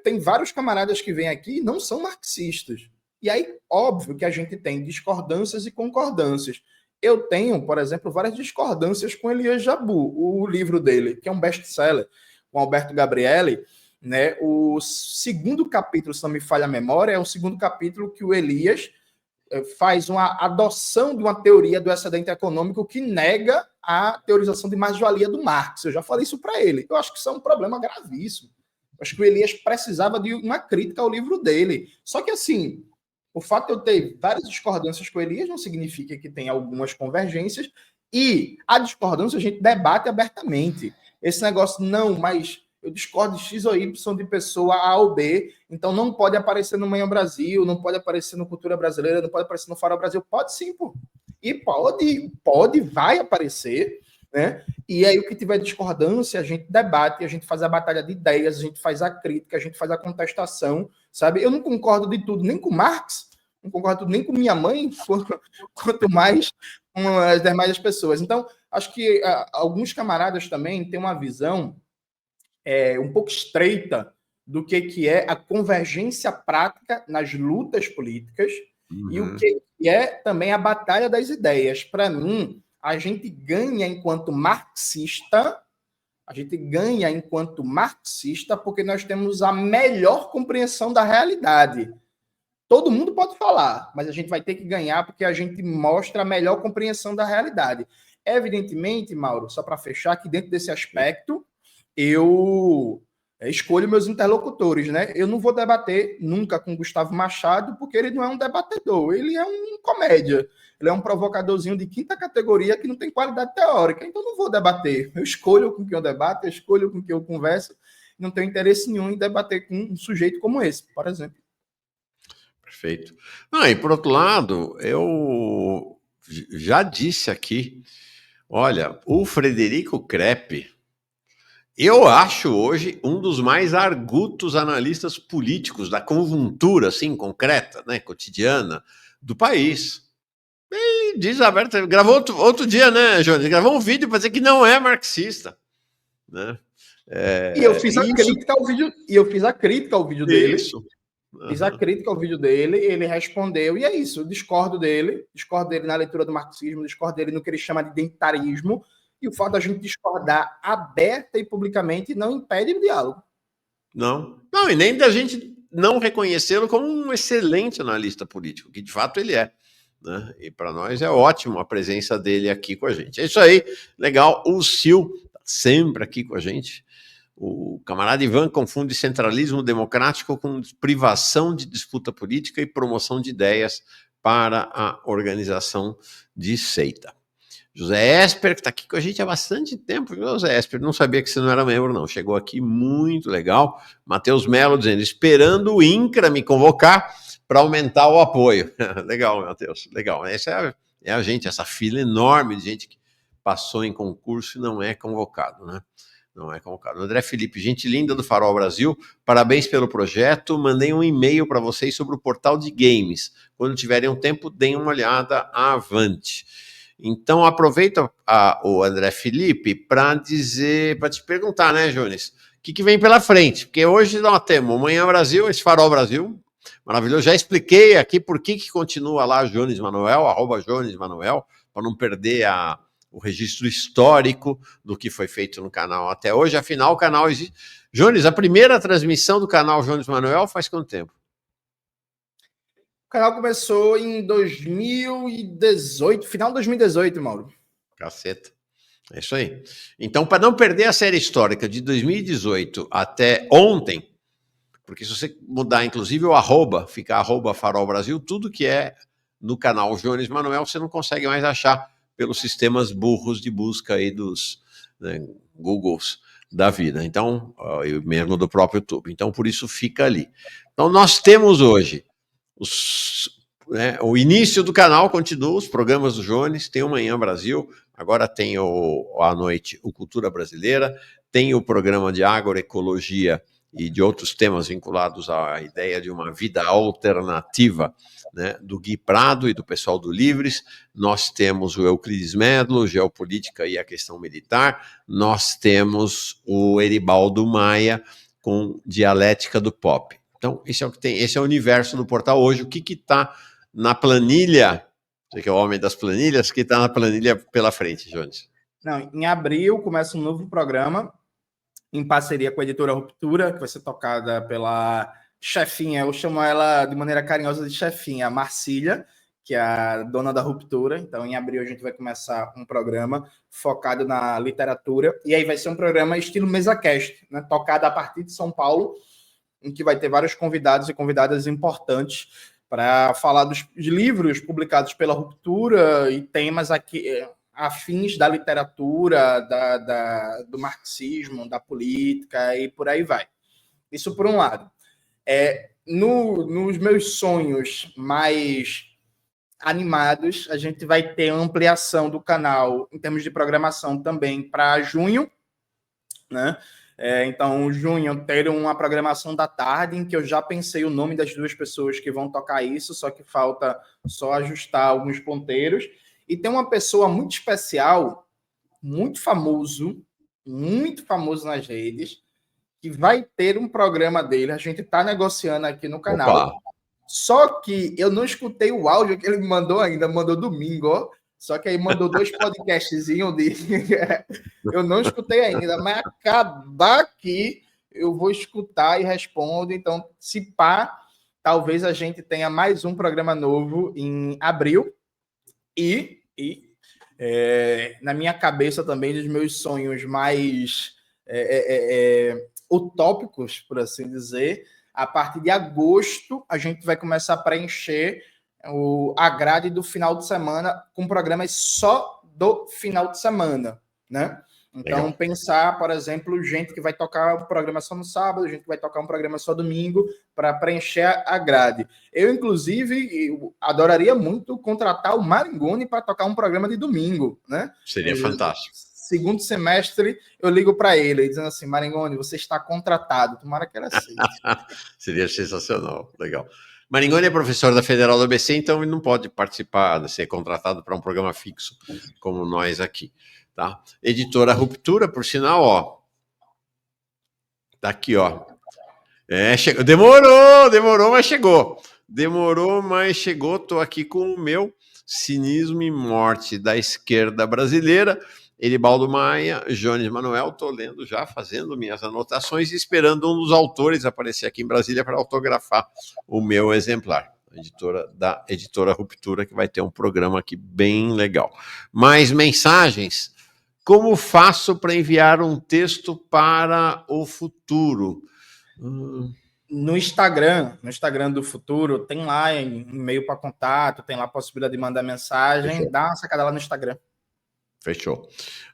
Tem vários camaradas que vêm aqui e não são marxistas. E aí, óbvio que a gente tem discordâncias e concordâncias. Eu tenho, por exemplo, várias discordâncias com Elias Jabu, o livro dele, que é um best-seller, com Alberto Gabrielli, né? O segundo capítulo, se não me falha a memória, é o segundo capítulo que o Elias faz uma adoção de uma teoria do excedente econômico que nega a teorização de mais-valia do Marx. Eu já falei isso para ele. Eu acho que isso é um problema gravíssimo. Eu acho que o Elias precisava de uma crítica ao livro dele. Só que, assim, o fato de eu ter várias discordâncias com o Elias não significa que tem algumas convergências, e a discordância a gente debate abertamente. Esse negócio, não, mas eu discordo de X ou Y de pessoa A ou B, então não pode aparecer no Manhã Brasil, não pode aparecer no Cultura Brasileira, não pode aparecer no Farol Brasil. Pode sim, pô. E vai aparecer, né? E aí o que tiver discordância, a gente debate, a gente faz a batalha de ideias, a gente faz a crítica, a gente faz a contestação, sabe? Eu não concordo de tudo, nem com Marx, não concordo nem com minha mãe, quanto mais com as demais pessoas. Então, acho que alguns camaradas também têm uma visão um pouco estreita do que é a convergência prática nas lutas políticas e o que é também a batalha das ideias. Para mim, a gente ganha enquanto marxista, porque nós temos a melhor compreensão da realidade. Todo mundo pode falar, mas a gente vai ter que ganhar porque a gente mostra a melhor compreensão da realidade. Evidentemente, Mauro, só para fechar, que dentro desse aspecto, eu escolho meus interlocutores, né? Eu não vou debater nunca com Gustavo Machado, porque ele não é um debatedor, ele é um comédia. Ele é um provocadorzinho de quinta categoria que não tem qualidade teórica. Então, não vou debater. Eu escolho com quem eu debato, eu escolho com quem eu converso. Não tenho interesse nenhum em debater com um sujeito como esse, por exemplo. Perfeito. E por outro lado, eu já disse aqui, olha, o Frederico Crepe, eu acho hoje um dos mais argutos analistas políticos da conjuntura, assim, concreta, né, cotidiana, do país. E diz aberto, gravou outro dia, né, Jones? Gravou um vídeo para dizer que não é marxista, né? E eu fiz a crítica ao vídeo, dele. Isso. Fiz a crítica ao vídeo dele, ele respondeu, e é isso, eu discordo dele na leitura do marxismo, discordo dele no que ele chama de identitarismo, e o fato da gente discordar aberta e publicamente não impede o diálogo. Não, e nem da gente não reconhecê-lo como um excelente analista político, que de fato ele é, né? E para nós é ótimo a presença dele aqui com a gente. É isso aí, legal. O Sil está sempre aqui com a gente. O camarada Ivan confunde centralismo democrático com privação de disputa política e promoção de ideias para a organização de seita. José Esper, que está aqui com a gente há bastante tempo, viu, José Esper? Não sabia que você não era membro, não. Chegou aqui, muito legal. Matheus Melo dizendo, esperando o INCRA me convocar para aumentar o apoio. Legal, Matheus, legal. Essa é a gente, essa fila enorme de gente que passou em concurso e não é convocado, né? Não é convocado. André Felipe, gente linda do Farol Brasil, parabéns pelo projeto. Mandei um e-mail para vocês sobre o portal de games. Quando tiverem um tempo, deem uma olhada avante. Então, aproveita o André Felipe para te perguntar, né, Jones? O que vem pela frente? Porque hoje nós temos Manhã Brasil, esse Farol Brasil, maravilhoso. Já expliquei aqui por que continua lá Jones Manuel, @JonesManuel, para não perder o registro histórico do que foi feito no canal até hoje. Afinal, o canal existe. Jones, a primeira transmissão do canal Jones Manuel faz quanto tempo? O canal começou em 2018, final de 2018, Mauro. Caceta. É isso aí. Então, para não perder a série histórica de 2018 até ontem, porque se você mudar, inclusive, o @, fica @Farol Brasil, tudo que é no canal Jones Manuel, você não consegue mais achar pelos sistemas burros de busca aí dos Googles da vida. Então, mesmo do próprio YouTube. Então, por isso fica ali. Então, nós temos hoje o início do canal, continua os programas do Jones, tem o Manhã Brasil, agora tem à noite o Cultura Brasileira, tem o programa de agroecologia e de outros temas vinculados à ideia de uma vida alternativa, né, do Gui Prado e do pessoal do Livres. Nós temos o Euclides Medlo, Geopolítica e a Questão Militar. Nós temos o Eribaldo Maia com Dialética do Pop. Então, esse é o que tem, esse é o universo do portal hoje. O que está na planilha? Você que é o homem das planilhas, o que está na planilha pela frente, Jones? Não, em abril começa um novo programa em parceria com a editora Ruptura, que vai ser tocada pela chefinha, eu chamo ela de maneira carinhosa de chefinha, Marcília, que é a dona da ruptura. Então, em abril, a gente vai começar um programa focado na literatura. E aí vai ser um programa estilo MesaCast, né? Tocado a partir de São Paulo, em que vai ter vários convidados e convidadas importantes para falar dos livros publicados pela Ruptura e temas aqui afins da literatura, do marxismo, da política e por aí vai. Isso por um lado. Nos meus sonhos mais animados, a gente vai ter ampliação do canal em termos de programação também para junho, né? Então, junho, ter uma programação da tarde, em que eu já pensei o nome das 2 pessoas que vão tocar isso, só que falta só ajustar alguns ponteiros. E tem uma pessoa muito especial, muito famoso nas redes, que vai ter um programa dele. A gente está negociando aqui no canal. Opa. Só que eu não escutei o áudio que ele me mandou ainda, mandou domingo, ó. Só que aí mandou 2 podcastzinhos de... Eu não escutei ainda, mas acabar aqui eu vou escutar e respondo. Então, se pá, talvez a gente tenha mais um programa novo em abril. E na minha cabeça também, dos meus sonhos mais utópicos, por assim dizer, a partir de agosto a gente vai começar a preencher a grade do final de semana com programas só do final de semana, né? Então, legal. Pensar, por exemplo, gente que vai tocar um programa só no sábado, gente que vai tocar um programa só domingo, para preencher a grade. Eu, inclusive, adoraria muito contratar o Maringoni para tocar um programa de domingo, né? Seria fantástico. Segundo semestre, eu ligo para ele, dizendo assim, Maringoni, você está contratado. Tomara que ele aceite. Seria sensacional, legal. Maringoni é professor da Federal do ABC, então ele não pode participar, ser contratado para um programa fixo, como nós aqui. Tá? Editora Ruptura, por sinal, ó. Tá aqui, ó. Chegou. Demorou, mas chegou. Tô aqui com o meu Cinismo e Morte da Esquerda Brasileira. Edibaldo Maia, Jones Manuel, tô lendo já, fazendo minhas anotações e esperando um dos autores aparecer aqui em Brasília para autografar o meu exemplar. Da Editora Ruptura, que vai ter um programa aqui bem legal. Mais mensagens. Como faço para enviar um texto para o futuro? No Instagram do Futuro, tem lá e-mail para contato, tem lá a possibilidade de mandar mensagem. Fechou. Dá uma sacada lá no Instagram. Fechou.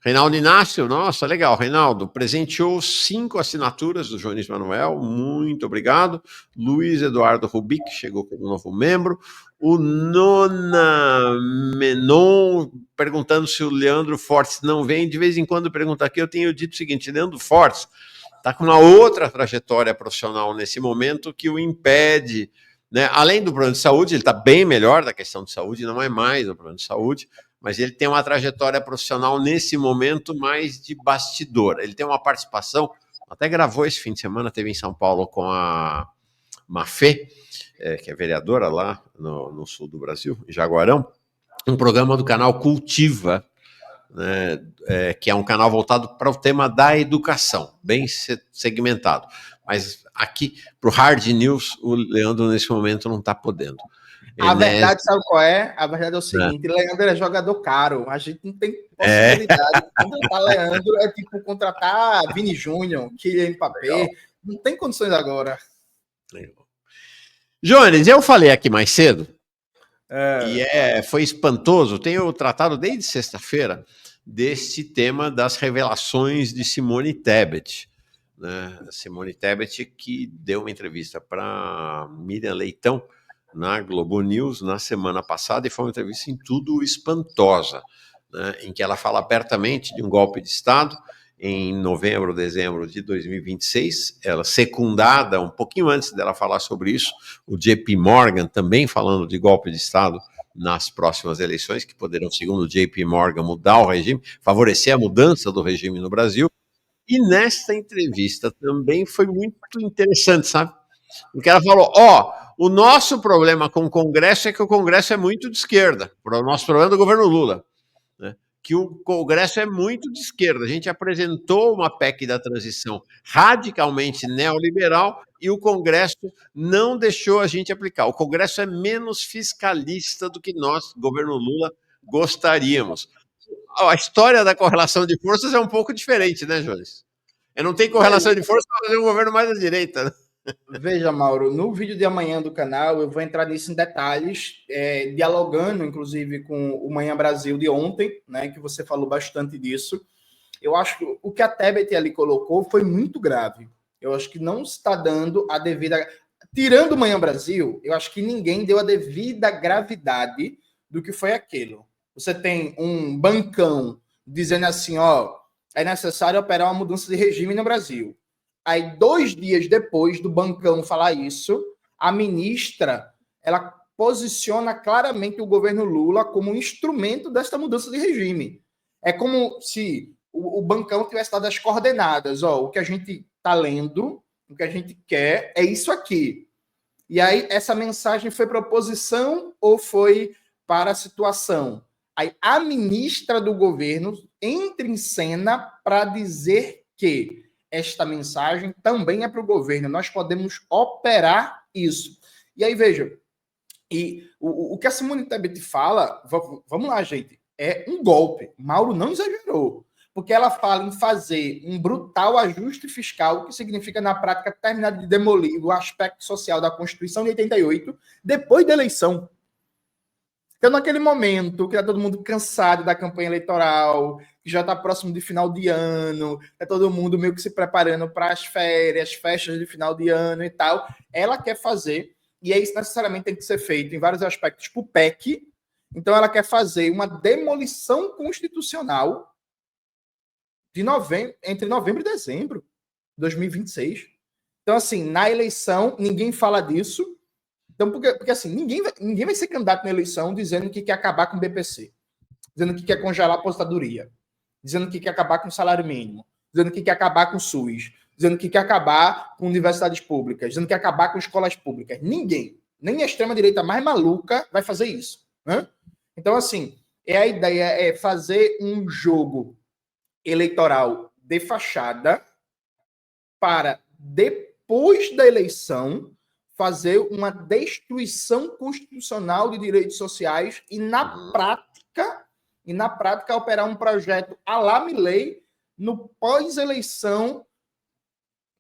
Reinaldo Inácio, nossa, legal. Reinaldo, presenteou 5 assinaturas do Jones Manuel, muito obrigado. Luiz Eduardo Rubik, chegou como novo membro. O Nona Menon, perguntando se o Leandro Fortes não vem. De vez em quando pergunta aqui, eu tenho dito o seguinte, Leandro Fortes está com uma outra trajetória profissional nesse momento que o impede, né? Além do problema de saúde, ele está bem melhor da questão de saúde, não é mais o problema de saúde, mas ele tem uma trajetória profissional nesse momento mais de bastidor. Ele tem uma participação, até gravou esse fim de semana, teve em São Paulo com a Mafê, que é vereadora lá no sul do Brasil, em Jaguarão, um programa do canal Cultiva, né, que é um canal voltado para o tema da educação, bem segmentado. Mas aqui, para o Hard News, o Leandro, nesse momento, não está podendo. A verdade, sabe qual é? A verdade é o seguinte, Leandro é jogador caro, a gente não tem possibilidade. Contratar Leandro é tipo contratar Vini Júnior, Kylian Mbappé, não tem condições agora. Jones, eu falei aqui mais cedo, e foi espantoso, tenho tratado desde sexta-feira desse tema das revelações de Simone Tebet. Né? Simone Tebet, que deu uma entrevista para Miriam Leitão, na Globo News, na semana passada, e foi uma entrevista em tudo espantosa, né, em que ela fala abertamente de um golpe de Estado, em novembro, dezembro de 2026, ela secundada, um pouquinho antes dela falar sobre isso, o JP Morgan também falando de golpe de Estado nas próximas eleições, que poderão, segundo o JP Morgan, mudar o regime, favorecer a mudança do regime no Brasil, e nesta entrevista também foi muito interessante, sabe? Porque ela falou, o nosso problema com o Congresso é que o Congresso é muito de esquerda. O nosso problema é do governo Lula. Né? que o Congresso é muito de esquerda. A gente apresentou uma PEC da transição radicalmente neoliberal e o Congresso não deixou a gente aplicar. O Congresso é menos fiscalista do que nós, governo Lula, gostaríamos. A história da correlação de forças é um pouco diferente, né, Jones? Não tem correlação de forças para fazer um governo mais à direita, né? Veja, Mauro, no vídeo de amanhã do canal eu vou entrar nisso em detalhes, dialogando, inclusive, com o Manhã Brasil de ontem, né, que você falou bastante disso. Eu acho que o que a Tebet ali colocou foi muito grave. Eu acho que não está dando a devida... Tirando o Manhã Brasil, eu acho que ninguém deu a devida gravidade do que foi aquilo. Você tem um bancão dizendo assim, ó, é necessário operar uma mudança de regime no Brasil. Aí, 2 dias depois do bancão falar isso, a ministra, ela posiciona claramente o governo Lula como um instrumento desta mudança de regime. É como se o bancão tivesse dado as coordenadas. Ó, o que a gente está lendo, o que a gente quer é isso aqui. E aí, essa mensagem foi para a oposição ou foi para a situação? Aí, a ministra do governo entra em cena para dizer que esta mensagem também é para o governo. Nós podemos operar isso. E aí, veja, e o que a Simone Tebet fala, vamos lá, gente, é um golpe. Mauro não exagerou. Porque ela fala em fazer um brutal ajuste fiscal, que significa, na prática, terminar de demolir o aspecto social da Constituição de 88, depois da eleição. Então, naquele momento, que está todo mundo cansado da campanha eleitoral, que já está próximo de final de ano, é todo mundo meio que se preparando para as férias, festas de final de ano e tal, ela quer fazer, e isso necessariamente tem que ser feito em vários aspectos por PEC, então ela quer fazer uma demolição constitucional entre novembro e dezembro de 2026. Então, assim, na eleição, ninguém fala disso. Então, porque assim, ninguém vai ser candidato na eleição dizendo que quer acabar com o BPC, dizendo que quer congelar a aposentadoria, dizendo que quer acabar com o salário mínimo, dizendo que quer acabar com o SUS, dizendo que quer acabar com universidades públicas, dizendo que quer acabar com escolas públicas. Ninguém, nem a extrema-direita mais maluca vai fazer isso. Né? Então, assim, a ideia é fazer um jogo eleitoral de fachada para, depois da eleição, fazer uma destruição constitucional de direitos sociais e, na prática, operar um projeto à la Milei no pós-eleição,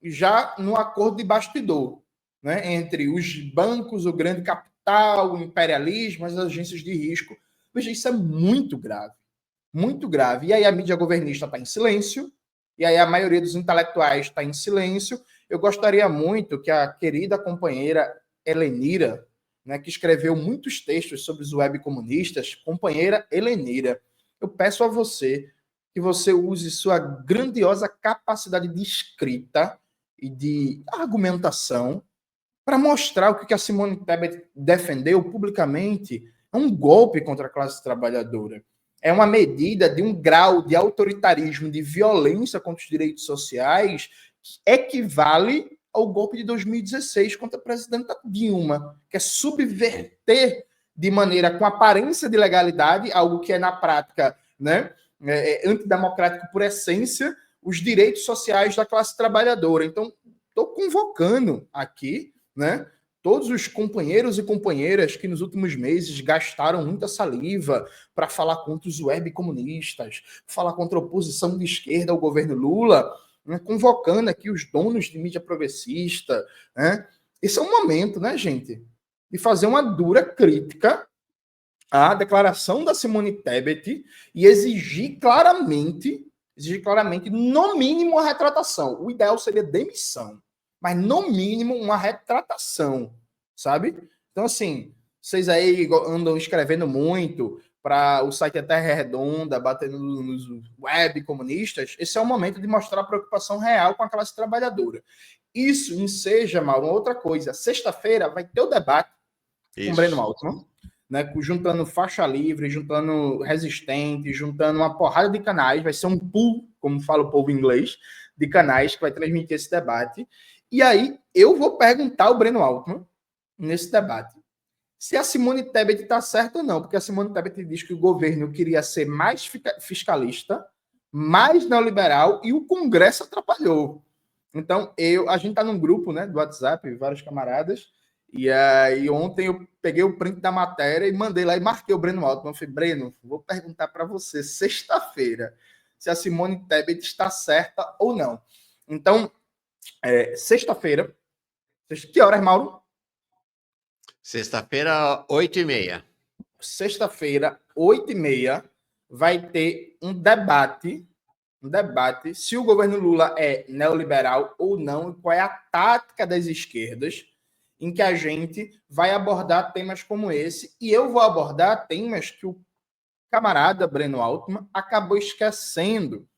já no acordo de bastidor, né, entre os bancos, o grande capital, o imperialismo, as agências de risco. Veja, isso é muito grave. Muito grave. E aí a mídia governista está em silêncio, e aí a maioria dos intelectuais está em silêncio. Eu gostaria muito que a querida companheira Helenira, né, que escreveu muitos textos sobre os webcomunistas, companheira Helenira, eu peço a você que você use sua grandiosa capacidade de escrita e de argumentação para mostrar o que a Simone Tebet defendeu publicamente. É um golpe contra a classe trabalhadora. É uma medida de um grau de autoritarismo, de violência contra os direitos sociais, que equivale ao golpe de 2016 contra a presidenta Dilma, que é subverter de maneira com aparência de legalidade, algo que é na prática, né, antidemocrático por essência, os direitos sociais da classe trabalhadora. Então, estou convocando aqui, né, todos os companheiros e companheiras que nos últimos meses gastaram muita saliva para falar contra os webcomunistas, falar contra a oposição de esquerda ao governo Lula, né, convocando aqui os donos de mídia progressista. Né? Esse é um momento, né, gente, de fazer uma dura crítica à declaração da Simone Tebet e exigir claramente, no mínimo, a retratação. O ideal seria demissão, mas no mínimo uma retratação, sabe? Então, assim, vocês aí andam escrevendo muito para o site Terra Redonda, batendo nos web comunistas. Esse é o momento de mostrar a preocupação real com a classe trabalhadora. Isso enseja, Mauro, outra coisa. Sexta-feira vai ter o debate com o Breno Altman, né, juntando Faixa Livre, juntando Resistente, juntando uma porrada de canais. Vai ser um pool, como fala o povo inglês, de canais que vai transmitir esse debate. E aí eu vou perguntar ao Breno Altman, nesse debate, se a Simone Tebet está certa ou não, porque a Simone Tebet diz que o governo queria ser mais fiscalista, mais neoliberal, e o Congresso atrapalhou. Então, a gente está num grupo, né, do WhatsApp, vários camaradas, e aí ontem eu peguei o print da matéria e mandei lá e marquei o Breno Altman. Eu falei, Breno, vou perguntar para você, sexta-feira, se a Simone Tebet está certa ou não. Então, sexta-feira, que horas, Mauro? Sexta-feira, 8h30. Sexta-feira, 8h30, vai ter um debate se o governo Lula é neoliberal ou não, e qual é a tática das esquerdas, em que a gente vai abordar temas como esse, e eu vou abordar temas que o camarada Breno Altman acabou esquecendo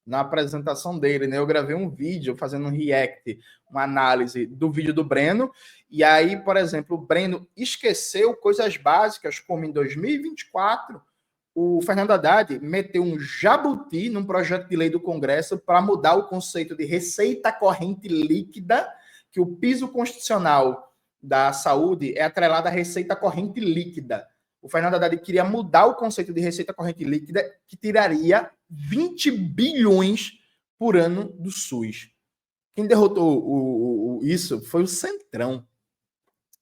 na apresentação dele, né? Eu gravei um vídeo fazendo um react, uma análise do vídeo do Breno, e aí, por exemplo, o Breno esqueceu coisas básicas, como em 2024, o Fernando Haddad meteu um jabuti num projeto de lei do Congresso para mudar o conceito de receita corrente líquida, que o piso constitucional da saúde é atrelado à receita corrente líquida. O Fernando Haddad queria mudar o conceito de receita corrente líquida, que tiraria 20 bilhões por ano do SUS. Quem derrotou isso foi o Centrão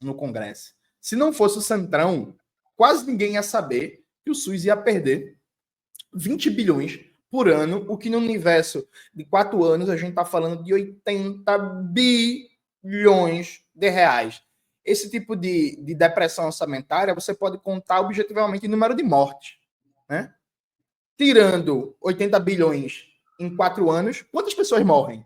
no Congresso. Se não fosse o Centrão, quase ninguém ia saber que o SUS ia perder 20 bilhões por ano, o que no universo de 4 anos a gente está falando de 80 bilhões de reais. Esse tipo de depressão orçamentária, você pode contar objetivamente o número de mortes. Né? Tirando 80 bilhões em 4 anos, quantas pessoas morrem?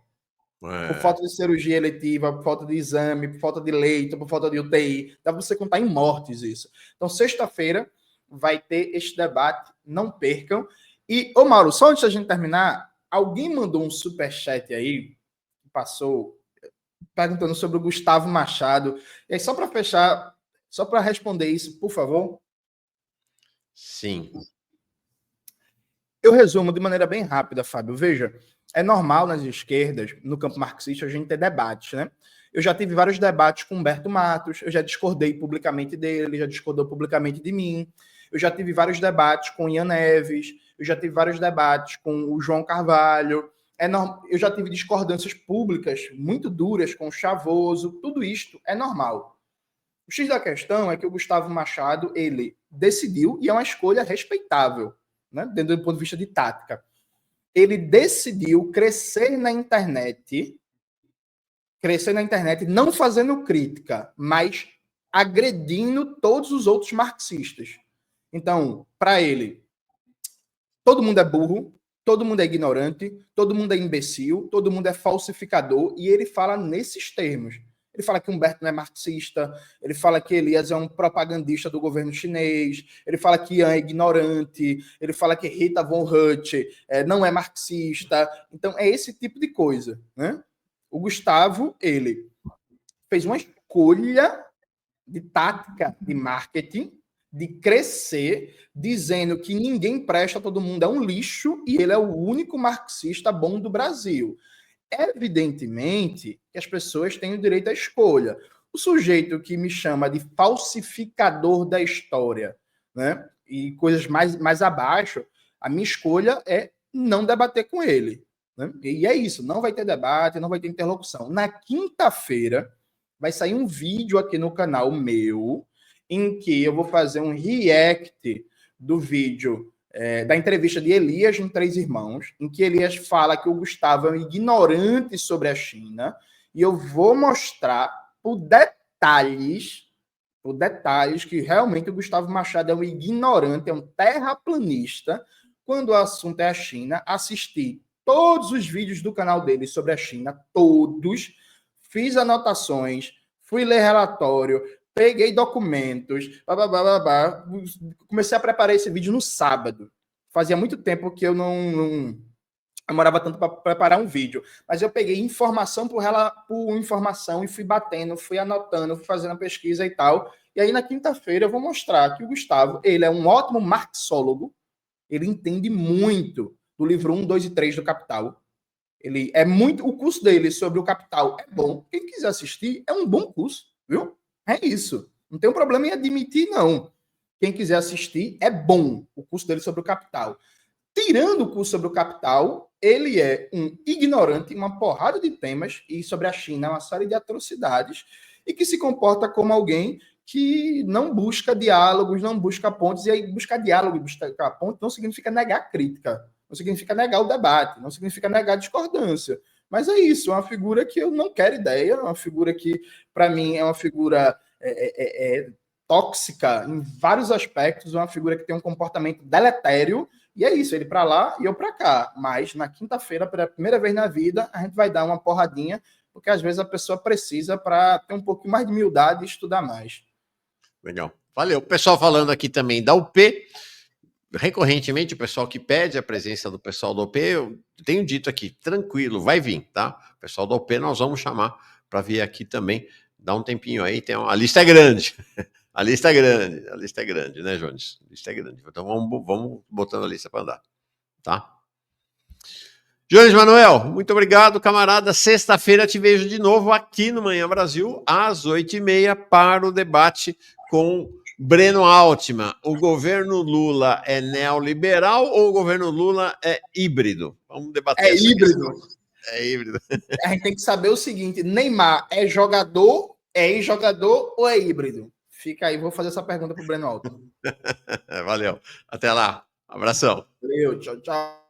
Por falta de cirurgia eletiva, por falta de exame, por falta de leito, por falta de UTI. Dá para você contar em mortes isso. Então, sexta-feira vai ter este debate, não percam. E, ô Mauro, só antes da gente terminar, alguém mandou um superchat aí, passou, perguntando sobre o Gustavo Machado. E aí, só para fechar, só para responder isso, por favor. Sim. Eu resumo de maneira bem rápida, Fábio. Veja, é normal nas esquerdas, no campo marxista, a gente ter debates, né? Eu já tive vários debates com Humberto Matos, eu já discordei publicamente dele, já discordou publicamente de mim. Eu já tive vários debates com Ian Neves, eu já tive vários debates com o João Carvalho. Eu já tive discordâncias públicas muito duras com o Chavoso. Tudo isto é normal. O X da questão é que o Gustavo Machado, ele decidiu, e é uma escolha respeitável, né, dentro do ponto de vista de tática. Ele decidiu crescer na internet não fazendo crítica, mas agredindo todos os outros marxistas. Então, para ele, todo mundo é burro, todo mundo é ignorante, todo mundo é imbecil, todo mundo é falsificador, e ele fala nesses termos. Ele fala que Humberto não é marxista, ele fala que Elias é um propagandista do governo chinês, ele fala que Ian é ignorante, ele fala que Rita Von Hutt não é marxista. Então, é esse tipo de coisa. Né? O Gustavo, ele fez uma escolha de tática de marketing, de crescer, dizendo que ninguém presta, todo mundo é um lixo, e ele é o único marxista bom do Brasil. Evidentemente que as pessoas têm o direito à escolha. O sujeito que me chama de falsificador da história, né, e coisas mais abaixo, a minha escolha é não debater com ele. Né? E é isso, não vai ter debate, não vai ter interlocução. Na quinta-feira, vai sair um vídeo aqui no canal meu, em que eu vou fazer um react do vídeo da entrevista de Elias em Três Irmãos, em que Elias fala que o Gustavo é um ignorante sobre a China, e eu vou mostrar por detalhes que realmente o Gustavo Machado é um ignorante, é um terraplanista, quando o assunto é a China. Assisti todos os vídeos do canal dele sobre a China, todos, fiz anotações, fui ler relatório, peguei documentos, comecei a preparar esse vídeo no sábado. Fazia muito tempo que eu não demorava tanto para preparar um vídeo, mas eu peguei informação por informação e fui batendo, fui anotando, fui fazendo a pesquisa e tal. E aí na quinta-feira eu vou mostrar que o Gustavo, ele é um ótimo marxólogo, ele entende muito do livro 1, 2 e 3 do Capital. Ele é muito, o curso dele sobre o Capital é bom. Quem quiser assistir, é um bom curso, viu? É isso. Não tem um problema em admitir, não. Quem quiser assistir, é bom o curso dele sobre o capital. Tirando o curso sobre o capital, ele é um ignorante em uma porrada de temas, e sobre a China, uma série de atrocidades, e que se comporta como alguém que não busca diálogos, não busca pontes, e aí buscar diálogo e buscar ponte não significa negar a crítica, não significa negar o debate, não significa negar a discordância. Mas é isso, é uma figura que eu não quero ideia, é uma figura que, para mim, é uma figura tóxica em vários aspectos, uma figura que tem um comportamento deletério, e é isso, ele para lá e eu para cá. Mas na quinta-feira, pela primeira vez na vida, a gente vai dar uma porradinha, porque às vezes a pessoa precisa para ter um pouquinho mais de humildade e estudar mais. Legal. Valeu. O pessoal falando aqui também da UP. Recorrentemente, o pessoal que pede a presença do pessoal da UP, eu tenho dito aqui, tranquilo, vai vir, tá? O pessoal da UP nós vamos chamar para vir aqui também. Dá um tempinho aí, a lista é grande. A lista é grande, né, Jones? A lista é grande. Então vamos botando a lista para andar, tá? Jones Manuel, muito obrigado, camarada. Sexta-feira te vejo de novo aqui no Manhã Brasil, às 8h30, para o debate com Breno Altman. O governo Lula é neoliberal ou o governo Lula é híbrido? Vamos debater essa híbrido. questão. É híbrido. A gente tem que saber o seguinte: Neymar é jogador, é ex-jogador ou é híbrido? Fica aí, vou fazer essa pergunta para o Breno Altman. Valeu. Até lá. Abração. Valeu, tchau, tchau.